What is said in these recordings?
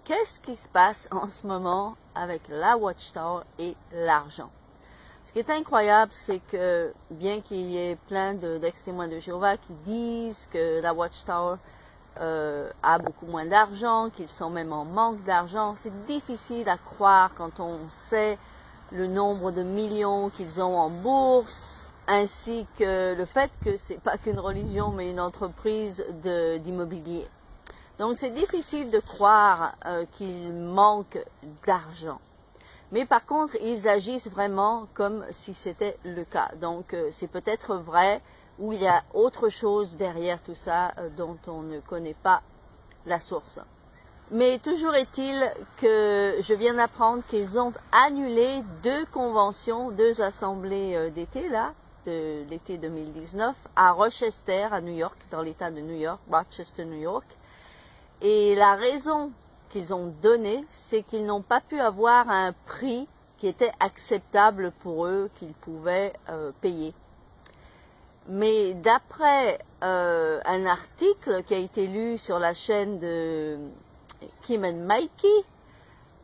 qu'est-ce qui se passe en ce moment avec la Watchtower et l'argent? Ce qui est incroyable, c'est que bien qu'il y ait plein d'ex-témoins de Jéhovah qui disent que la Watchtower a beaucoup moins d'argent, qu'ils sont même en manque d'argent, c'est difficile à croire quand on sait le nombre de millions qu'ils ont en bourse, ainsi que le fait que c'est pas qu'une religion mais une entreprise d'immobilier. Donc c'est difficile de croire qu'ils manquent d'argent. Mais par contre, ils agissent vraiment comme si c'était le cas. Donc c'est peut-être vrai, ou il y a autre chose derrière tout ça dont on ne connaît pas la source. Mais toujours est-il que je viens d'apprendre qu'ils ont annulé 2 conventions, 2 assemblées d'été là, de l'été 2019, à Rochester, à New York, dans l'État de New York, Rochester, New York. Et la raison qu'ils ont donnée, c'est qu'ils n'ont pas pu avoir un prix qui était acceptable pour eux, qu'ils pouvaient payer. Mais d'après un article qui a été lu sur la chaîne de Kim and Mikey,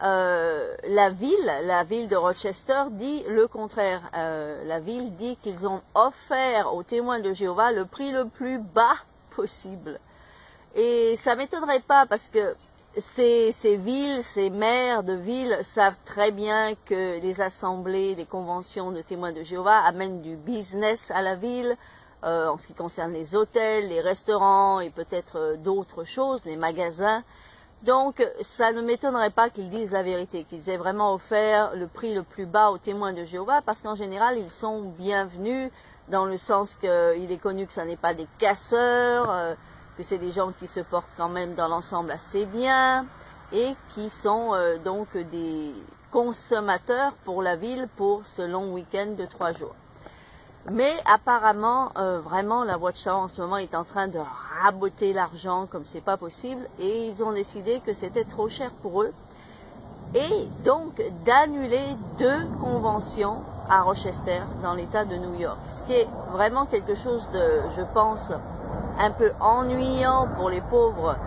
la ville de Rochester dit le contraire. La ville dit qu'ils ont offert aux témoins de Jéhovah le prix le plus bas possible. Et ça m'étonnerait pas parce que ces villes, ces maires de villes savent très bien que les assemblées, les conventions de témoins de Jéhovah amènent du business à la ville, en ce qui concerne les hôtels, les restaurants et peut-être d'autres choses, les magasins. Donc ça ne m'étonnerait pas qu'ils disent la vérité, qu'ils aient vraiment offert le prix le plus bas aux témoins de Jéhovah, parce qu'en général ils sont bienvenus dans le sens qu'il est connu que ça n'est pas des casseurs, que c'est des gens qui se portent quand même dans l'ensemble assez bien et qui sont donc des consommateurs pour la ville pour ce long week-end de 3 jours. Mais apparemment, vraiment, la Watchtower en ce moment est en train de raboter l'argent comme c'est pas possible et ils ont décidé que c'était trop cher pour eux et donc d'annuler 2 conventions à Rochester dans l'État de New York. Ce qui est vraiment quelque chose de, je pense, un peu ennuyant pour les pauvres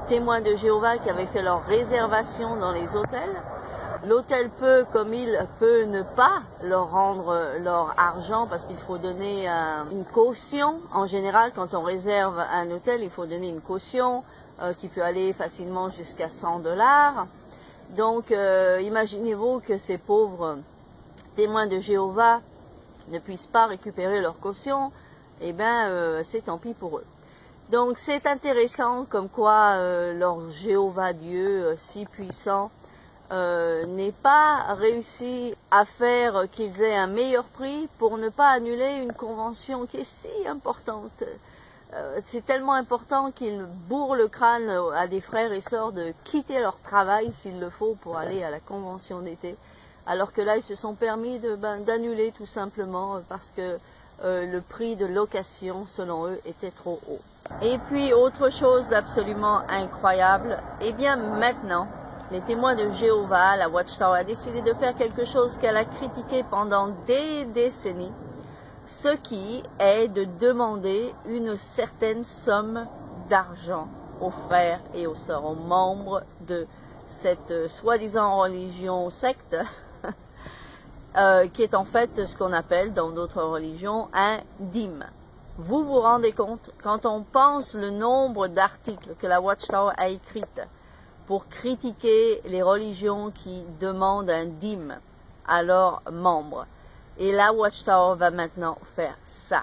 témoins de Jéhovah qui avaient fait leur réservation dans les hôtels. L'hôtel peut, comme il peut, ne pas leur rendre leur argent parce qu'il faut donner une caution. En général, quand on réserve un hôtel, il faut donner une caution qui peut aller facilement jusqu'à 100 $. Donc, imaginez-vous que ces pauvres témoins de Jéhovah ne puissent pas récupérer leur caution. Eh bien, c'est tant pis pour eux. Donc, c'est intéressant comme quoi leur Jéhovah Dieu si puissant n'ait pas réussi à faire qu'ils aient un meilleur prix pour ne pas annuler une convention qui est si importante. C'est tellement important qu'ils bourrent le crâne à des frères et sœurs de quitter leur travail s'il le faut pour aller à la convention d'été. Alors que là, ils se sont permis d'annuler tout simplement parce que le prix de location, selon eux, était trop haut. Et puis, autre chose d'absolument incroyable, eh bien maintenant, les témoins de Jéhovah, la Watchtower, a décidé de faire quelque chose qu'elle a critiqué pendant des décennies, ce qui est de demander une certaine somme d'argent aux frères et aux sœurs, aux membres de cette soi-disant religion secte, qui est en fait ce qu'on appelle dans d'autres religions un dîme. Vous vous rendez compte, quand on pense le nombre d'articles que la Watchtower a écrites pour critiquer les religions qui demandent un dîme à leurs membres. Et la Watchtower va maintenant faire ça.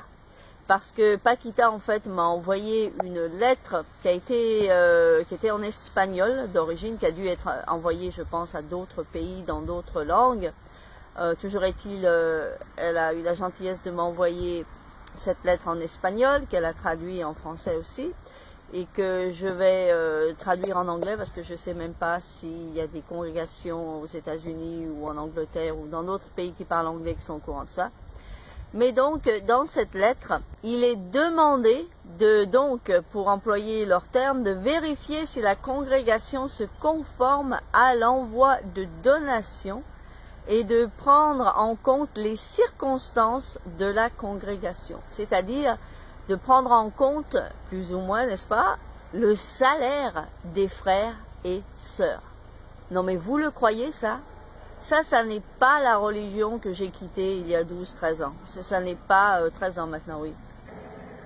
Parce que Paquita, en fait, m'a envoyé une lettre qui était en espagnol d'origine, qui a dû être envoyée, je pense, à d'autres pays, dans d'autres langues. Toujours est-il, elle a eu la gentillesse de m'envoyer cette lettre en espagnol, qu'elle a traduit en français aussi, et que je vais traduire en anglais parce que je ne sais même pas s'il y a des congrégations aux États-Unis ou en Angleterre ou dans d'autres pays qui parlent anglais qui sont au courant de ça. Mais donc, dans cette lettre, il est demandé pour employer leurs termes, de vérifier si la congrégation se conforme à l'envoi de donations et de prendre en compte les circonstances de la congrégation. C'est-à-dire de prendre en compte, plus ou moins, n'est-ce pas, le salaire des frères et sœurs. Non mais vous le croyez ça? Ça n'est pas la religion que j'ai quittée il y a 12-13 ans. Ça n'est pas 13 ans maintenant, oui.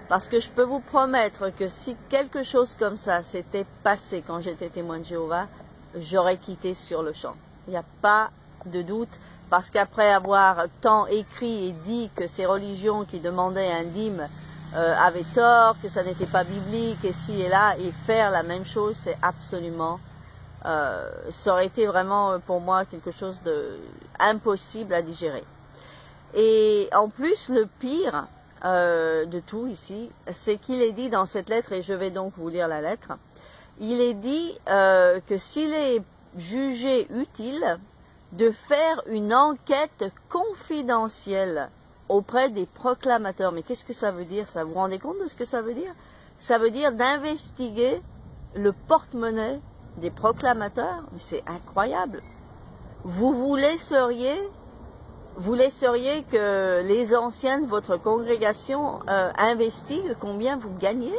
Parce que je peux vous promettre que si quelque chose comme ça s'était passé quand j'étais témoin de Jéhovah, j'aurais quitté sur le champ. Il n'y a pas de doute, parce qu'après avoir tant écrit et dit que ces religions qui demandaient un dîme avaient tort, que ça n'était pas biblique, et ci et là, et faire la même chose, c'est absolument... ça aurait été vraiment pour moi quelque chose d'impossible à digérer. Et en plus, le pire de tout ici, c'est qu'il est dit dans cette lettre, et je vais donc vous lire la lettre, il est dit que s'il est jugé utile de faire une enquête confidentielle auprès des proclamateurs. Mais qu'est-ce que ça veut dire ça? Vous vous rendez compte de ce que ça veut dire? Ça veut dire d'investiguer le porte-monnaie des proclamateurs. Mais c'est incroyable. Vous laisseriez que les anciens de votre congrégation investiguent combien vous gagnez?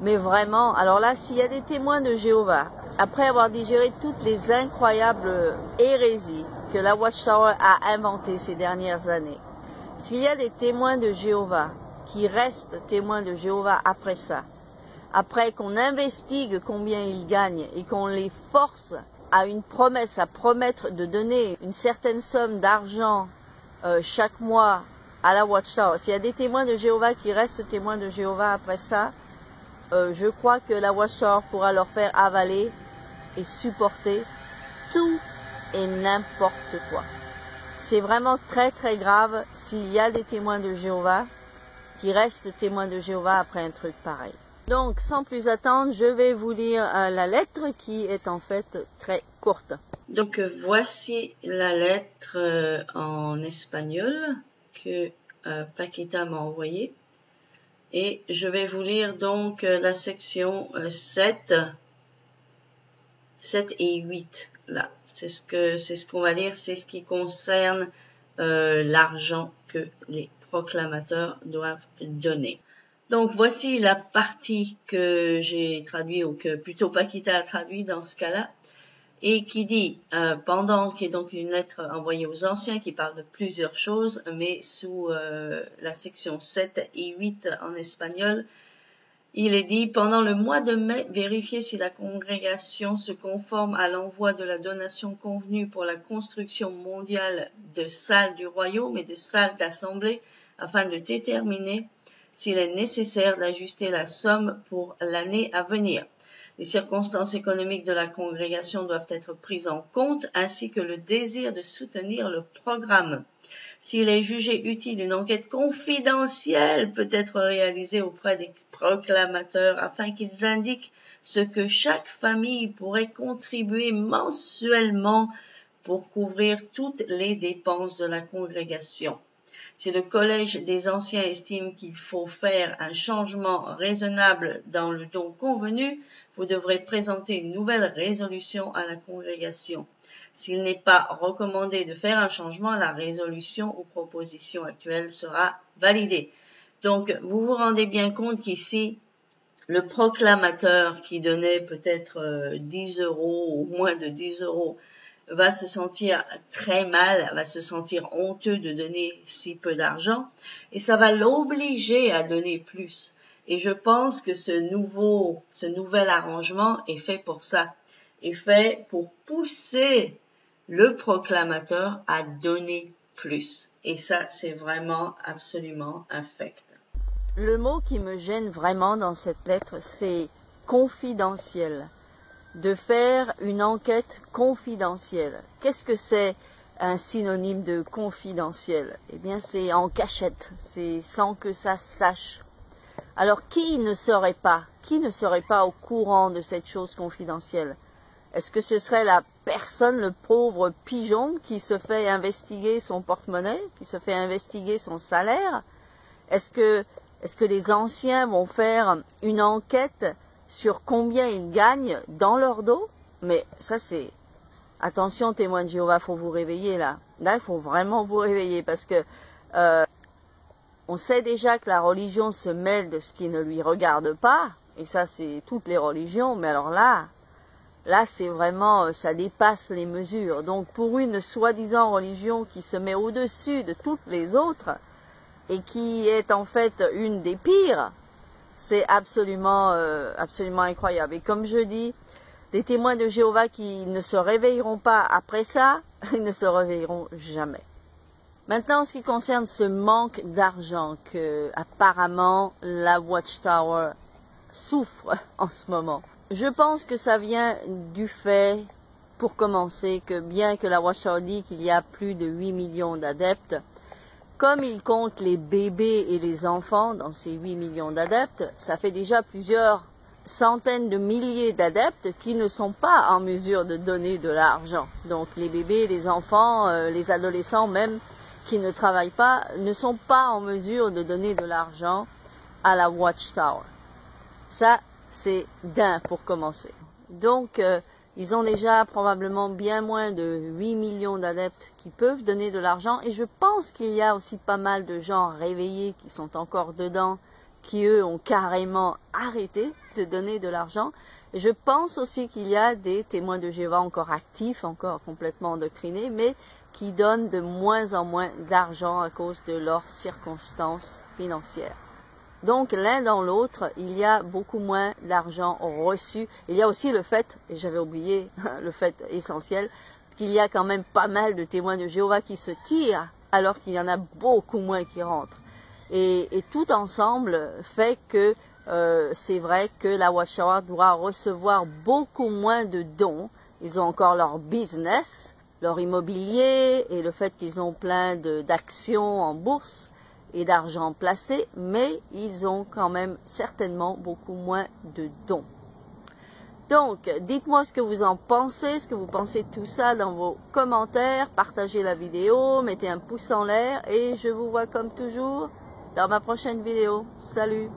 Mais vraiment, alors là, s'il y a des témoins de Jéhovah, après avoir digéré toutes les incroyables hérésies que la Watchtower a inventées ces dernières années, s'il y a des témoins de Jéhovah qui restent témoins de Jéhovah après ça, après qu'on investigue combien ils gagnent et qu'on les force à une promesse, à promettre de donner une certaine somme d'argent chaque mois à la Watchtower, s'il y a des témoins de Jéhovah qui restent témoins de Jéhovah après ça, je crois que la Watchtower pourra leur faire avaler et supporter tout et n'importe quoi. C'est vraiment très très grave s'il y a des témoins de Jéhovah qui restent témoins de Jéhovah après un truc pareil. Donc sans plus attendre, je vais vous lire la lettre qui est en fait très courte. Donc voici la lettre en espagnol que Paquita m'a envoyée. Et je vais vous lire donc la section 7 et 8 là. C'est ce qu'on va lire, c'est ce qui concerne l'argent que les proclamateurs doivent donner. Donc voici la partie que j'ai traduite, ou que plutôt Paquita a traduit dans ce cas-là, et qui dit, qui est donc une lettre envoyée aux anciens qui parle de plusieurs choses, mais sous la section 7 et 8 en espagnol, il est dit, pendant le mois de mai, vérifiez si la congrégation se conforme à l'envoi de la donation convenue pour la construction mondiale de salles du royaume et de salles d'assemblée, afin de déterminer s'il est nécessaire d'ajuster la somme pour l'année à venir. Les circonstances économiques de la congrégation doivent être prises en compte, ainsi que le désir de soutenir le programme. S'il est jugé utile, une enquête confidentielle peut être réalisée auprès des proclamateurs afin qu'ils indiquent ce que chaque famille pourrait contribuer mensuellement pour couvrir toutes les dépenses de la congrégation. Si le collège des anciens estime qu'il faut faire un changement raisonnable dans le don convenu, vous devrez présenter une nouvelle résolution à la congrégation. S'il n'est pas recommandé de faire un changement, la résolution ou proposition actuelle sera validée. Donc, vous vous rendez bien compte qu'ici, le proclamateur qui donnait peut-être 10 euros ou moins de 10 euros va se sentir très mal, va se sentir honteux de donner si peu d'argent, et ça va l'obliger à donner plus. Et je pense que ce nouvel arrangement est fait pour ça, est fait pour pousser le proclamateur à donner plus. Et ça, c'est vraiment absolument infect. Le mot qui me gêne vraiment dans cette lettre, c'est confidentiel. De faire une enquête confidentielle. Qu'est-ce que c'est un synonyme de confidentiel? Eh bien, c'est en cachette, c'est sans que ça se sache. Alors, qui ne serait pas au courant de cette chose confidentielle? Est-ce que ce serait la personne, le pauvre pigeon qui se fait investiguer son porte-monnaie, qui se fait investiguer son salaire? Est-ce que les anciens vont faire une enquête sur combien ils gagnent dans leur dos? Mais ça c'est... Attention témoins de Jéhovah, faut vous réveiller là. Là, il faut vraiment vous réveiller parce que on sait déjà que la religion se mêle de ce qui ne lui regarde pas. Et ça, c'est toutes les religions. Mais alors là, là c'est vraiment, ça dépasse les mesures. Donc pour une soi-disant religion qui se met au-dessus de toutes les autres, et qui est en fait une des pires, c'est absolument, absolument incroyable. Et comme je dis, des témoins de Jéhovah qui ne se réveilleront pas après ça, ils ne se réveilleront jamais. Maintenant, en ce qui concerne ce manque d'argent que apparemment la Watchtower souffre en ce moment, je pense que ça vient du fait, pour commencer, que bien que la Watchtower dit qu'il y a plus de 8 millions d'adeptes, comme il compte les bébés et les enfants dans ces 8 millions d'adeptes, ça fait déjà plusieurs centaines de milliers d'adeptes qui ne sont pas en mesure de donner de l'argent. Donc les bébés, les enfants, les adolescents même qui ne travaillent pas, ne sont pas en mesure de donner de l'argent à la Watchtower. Ça, c'est d'un pour commencer. Donc, ils ont déjà probablement bien moins de 8 millions d'adeptes qui peuvent donner de l'argent. Et je pense qu'il y a aussi pas mal de gens réveillés qui sont encore dedans, qui eux ont carrément arrêté de donner de l'argent. Et je pense aussi qu'il y a des témoins de Jéhovah encore actifs, encore complètement endoctrinés, mais qui donnent de moins en moins d'argent à cause de leurs circonstances financières. Donc l'un dans l'autre, il y a beaucoup moins d'argent reçu. Il y a aussi le fait, et j'avais oublié le fait essentiel, qu'il y a quand même pas mal de témoins de Jéhovah qui se tirent, alors qu'il y en a beaucoup moins qui rentrent. Et tout ensemble fait que c'est vrai que la Watchtower doit recevoir beaucoup moins de dons. Ils ont encore leur business, leur immobilier et le fait qu'ils ont plein d'actions en bourse et d'argent placé, mais ils ont quand même certainement beaucoup moins de dons. Donc, dites-moi ce que vous en pensez, ce que vous pensez de tout ça dans vos commentaires, partagez la vidéo, mettez un pouce en l'air et je vous vois comme toujours dans ma prochaine vidéo. Salut!